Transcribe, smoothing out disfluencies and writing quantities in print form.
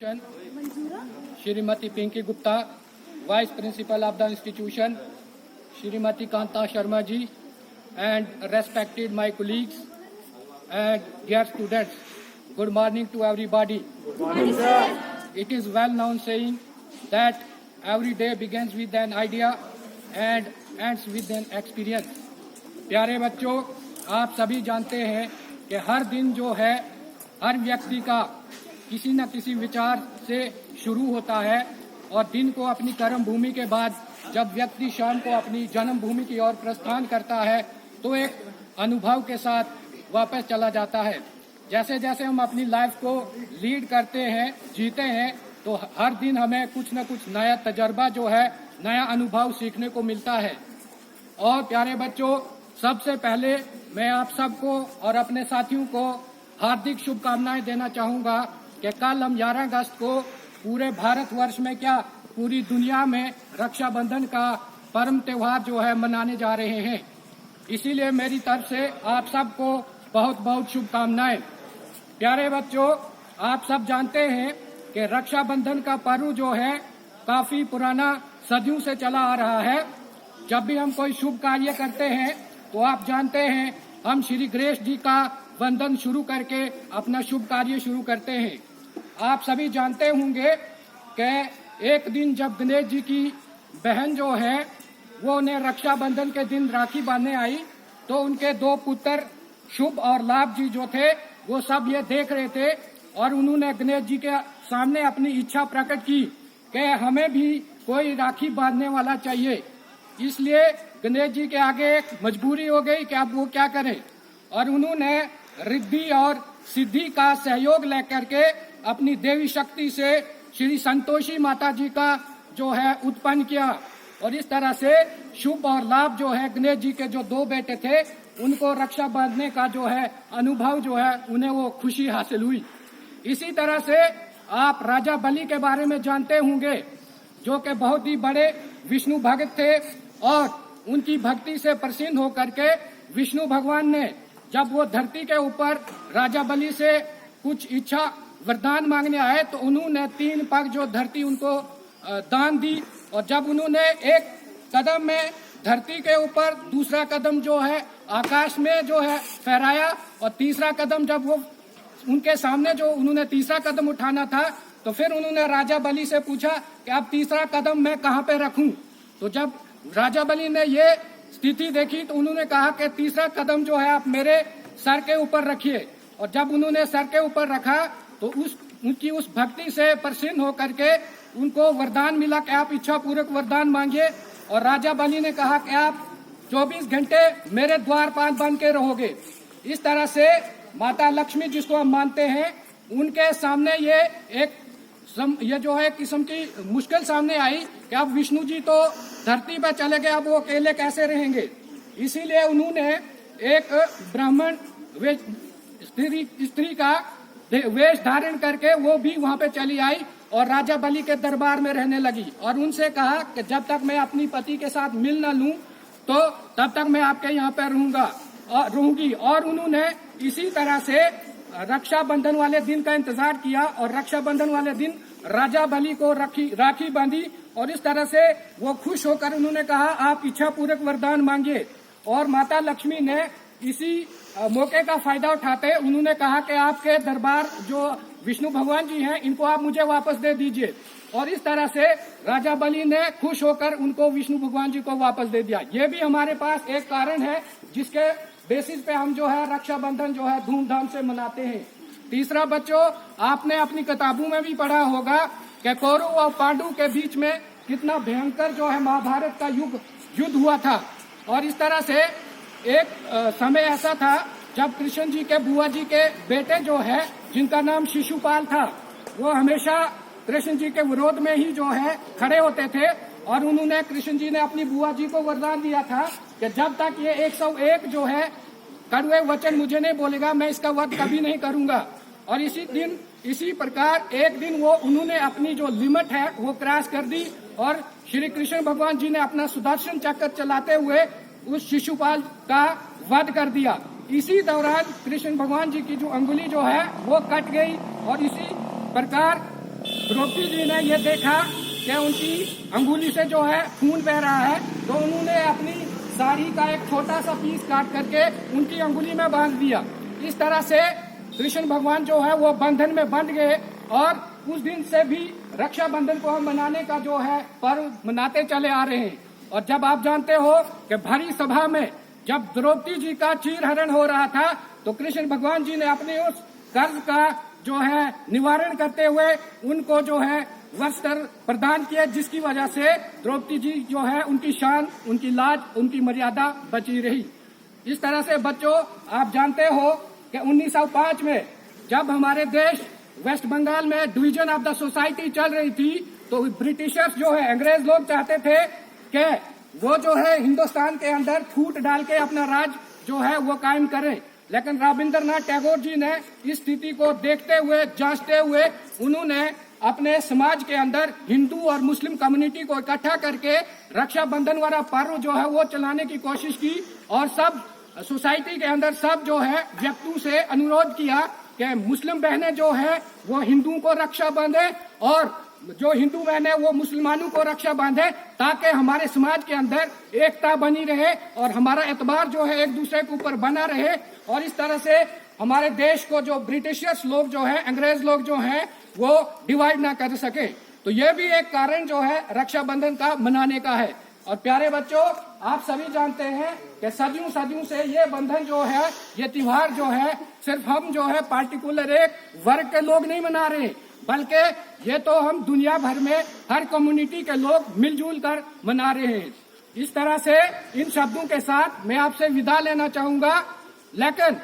Shrimati Pinky Gupta, vice principal of the institution, Shrimati Kanta Sharma ji, and respected my colleagues and dear students. Good morning to everybody. Good morning, sir. It is well known saying that every day begins with an idea and ends with an experience. प्यारे बच्चों, आप सभी जानते हैं कि हर दिन जो है हर व्यक्ति का किसी न किसी विचार से शुरू होता है और दिन को अपनी कर्म भूमि के बाद जब व्यक्ति शाम को अपनी जन्म भूमि की ओर प्रस्थान करता है तो एक अनुभव के साथ वापस चला जाता है। जैसे जैसे हम अपनी लाइफ को लीड करते हैं, जीते हैं, तो हर दिन हमें कुछ न कुछ नया तजर्बा जो है, नया अनुभव सीखने को मिलता है। और प्यारे बच्चों, सबसे पहले मैं आप सबको और अपने साथियों को हार्दिक शुभकामनाएं देना चाहूंगा कि कल हम 11 अगस्त को पूरे भारतवर्ष में क्या पूरी दुनिया में रक्षाबंधन का परम त्योहार जो है मनाने जा रहे हैं। इसीलिए मेरी तरफ से आप सबको बहुत बहुत शुभकामनाएं। प्यारे बच्चों, आप सब जानते हैं कि रक्षाबंधन का पर्व जो है काफी पुराना, सदियों से चला आ रहा है। जब भी हम कोई शुभ कार्य करते हैं तो आप जानते हैं हम श्री गणेश जी का वंदन शुरू करके अपना शुभ कार्य शुरू करते हैं। आप सभी जानते होंगे कि एक दिन जब गणेश जी की बहन जो है वो उन्हें रक्षाबंधन के दिन राखी बांधने आई तो उनके दो पुत्र शुभ और लाभ जी जो थे वो सब ये देख रहे थे और उन्होंने गणेश जी के सामने अपनी इच्छा प्रकट की कि हमें भी कोई राखी बांधने वाला चाहिए। इसलिए गणेश जी के आगे एक मजबूरी हो गई कि अब वो क्या करें, और उन्होंने रिद्धि और सिद्धि का सहयोग लेकर के अपनी देवी शक्ति से श्री संतोषी माता जी का जो है उत्पन्न किया और इस तरह से शुभ और लाभ जो है गणेश जी के जो दो बेटे थे उनको रक्षा बांधने का जो है अनुभव जो है उन्हें वो खुशी हासिल हुई। इसी तरह से आप राजा बलि के बारे में जानते होंगे जो कि बहुत ही बड़े विष्णु भक्त थे और उनकी भक्ति से प्रसन्न होकर के विष्णु भगवान ने जब वो धरती के ऊपर राजा बलि से कुछ इच्छा वरदान मांगने आए तो उन्होंने 3 पग जो धरती उनको दान दी और जब उन्होंने एक कदम में धरती के ऊपर, दूसरा कदम जो है आकाश में जो है फहराया और तीसरा कदम जब वो उनके सामने जो उन्होंने तीसरा कदम उठाना था तो फिर उन्होंने राजा बलि से पूछा कि अब तीसरा कदम मैं कहाँ पे रखूं। तो जब राजा बलि ने ये स्थिति देखी तो उन्होंने कहा कि तीसरा कदम जो है आप मेरे सर के ऊपर रखिए। और जब उन्होंने सर के ऊपर रखा तो उनकी उस भक्ति से प्रसन्न होकर के उनको वरदान मिला कि आप इच्छा पूर्वक वरदान मांगिए। और राजा बलि ने कहा कि आप 24 घंटे मेरे द्वारपाल बन के रहोगे। इस तरह से माता लक्ष्मी जिसको हम मानते हैं उनके सामने ये जो है किस्म की मुश्किल सामने आई कि अब विष्णु जी तो धरती पर चले गए, अब वो अकेले कैसे रहेंगे। इसीलिए उन्होंने एक ब्राह्मण स्त्री का वेश धारण करके वो भी वहां पे चली आई और राजा बलि के दरबार में रहने लगी और उनसे कहा कि जब तक मैं अपनी पति के साथ मिल न लूं तो तब तक मैं आपके यहाँ पे रहूंगी। और उन्होंने इसी तरह से रक्षाबंधन वाले दिन का इंतजार किया और रक्षाबंधन वाले दिन राजा बलि को राखी बांधी और इस तरह से वो खुश होकर उन्होंने कहा आप इच्छा पूर्वक वरदान मांगिए। और माता लक्ष्मी ने इसी मौके का फायदा उठाते उन्होंने कहा कि आपके दरबार जो विष्णु भगवान जी हैं इनको आप मुझे वापस दे दीजिए। और इस तरह से राजा बलि ने खुश होकर उनको विष्णु भगवान जी को वापस दे दिया। ये भी हमारे पास एक कारण है जिसके बेसिस पे हम जो है रक्षाबंधन जो है धूमधाम से मनाते हैं। तीसरा बच्चों, आपने अपनी किताबों में भी पढ़ा होगा कि कौरव और पांडु के बीच में कितना भयंकर जो है महाभारत का युद्ध हुआ था। और इस तरह से एक समय ऐसा था जब कृष्ण जी के बुआ जी के बेटे जो है जिनका नाम शिशुपाल था वो हमेशा कृष्ण जी के विरोध में ही जो है खड़े होते थे और उन्होंने कृष्ण जी ने अपनी बुआ जी को वरदान दिया था कि जब तक ये 101 जो है कड़वे वचन मुझे नहीं बोलेगा मैं इसका वध कभी नहीं करूंगा। और इसी प्रकार एक दिन वो उन्होंने अपनी जो लिमिट है वो क्रॉस कर दी और श्री कृष्ण भगवान जी ने अपना सुदर्शन चक्र चलाते हुए उस शिशुपाल का वध कर दिया। इसी दौरान कृष्ण भगवान जी की जो अंगुली जो है वो कट गई और इसी प्रकार द्रौपदी जी ने ये देखा कि उनकी अंगुली से जो है खून बह रहा है, तो उन्होंने अपनी साड़ी का एक छोटा सा पीस काट करके उनकी अंगुली में बांध दिया। इस तरह से कृष्ण भगवान जो है वो बंधन में बंध गए और उस दिन से भी रक्षाबंधन को हम मनाने का जो है पर्व मनाते चले आ रहे हैं। और जब आप जानते हो कि भरी सभा में जब द्रौपदी जी का चीरहरण हो रहा था, तो कृष्ण भगवान जी ने अपने उस कर्ज का जो है निवारण करते हुए उनको जो है वस्त्र प्रदान किया, जिसकी वजह से द्रौपदी जी जो है उनकी शान, उनकी लाज, उनकी मर्यादा बची रही। इस तरह से बच्चों, आप जानते हो कि 1905 में जब हमारे देश वेस्ट बंगाल में डिवीजन ऑफ द सोसाइटी चल रही थी, तो ब्रिटिशर्स जो है, अंग्रेज लोग चाहते थे कि वो जो है हिंदुस्तान के अंदर फूट डाल के अपना राज जो है वो कायम करें। लेकिन रविंद्रनाथ टैगोर जी ने इस स्थिति को देखते हुए, जांचते हुए, उन्होंने अपने समाज के अंदर हिंदू और मुस्लिम कम्युनिटी को इकट्ठा करके रक्षाबंधन वाला पर्व जो है वो चलाने की कोशिश की और सब सोसाइटी के अंदर सब जो है व्यक्तियों से अनुरोध किया कि मुस्लिम बहनें जो है वो हिंदुओं को रक्षा बांधे और जो हिंदू बहनें वो मुसलमानों को रक्षा बांधे, ताकि हमारे समाज के अंदर एकता बनी रहे और हमारा एतबार जो है एक दूसरे के ऊपर बना रहे। और इस तरह से हमारे देश को जो ब्रिटिशर्स लोग जो है, अंग्रेज लोग जो हैं, वो डिवाइड ना कर सके। तो ये भी एक कारण जो है रक्षाबंधन का मनाने का है। और प्यारे बच्चों, आप सभी जानते हैं कि सदियों सदियों से ये बंधन जो है, ये त्योहार जो है, सिर्फ हम जो है पार्टिकुलर एक वर्ग के लोग नहीं मना रहे, बल्कि ये तो हम दुनिया भर में हर कम्युनिटी के लोग मिलजुल कर मना रहे हैं। इस तरह से इन शब्दों के साथ मैं आपसे विदा लेना चाहूंगा, लेकिन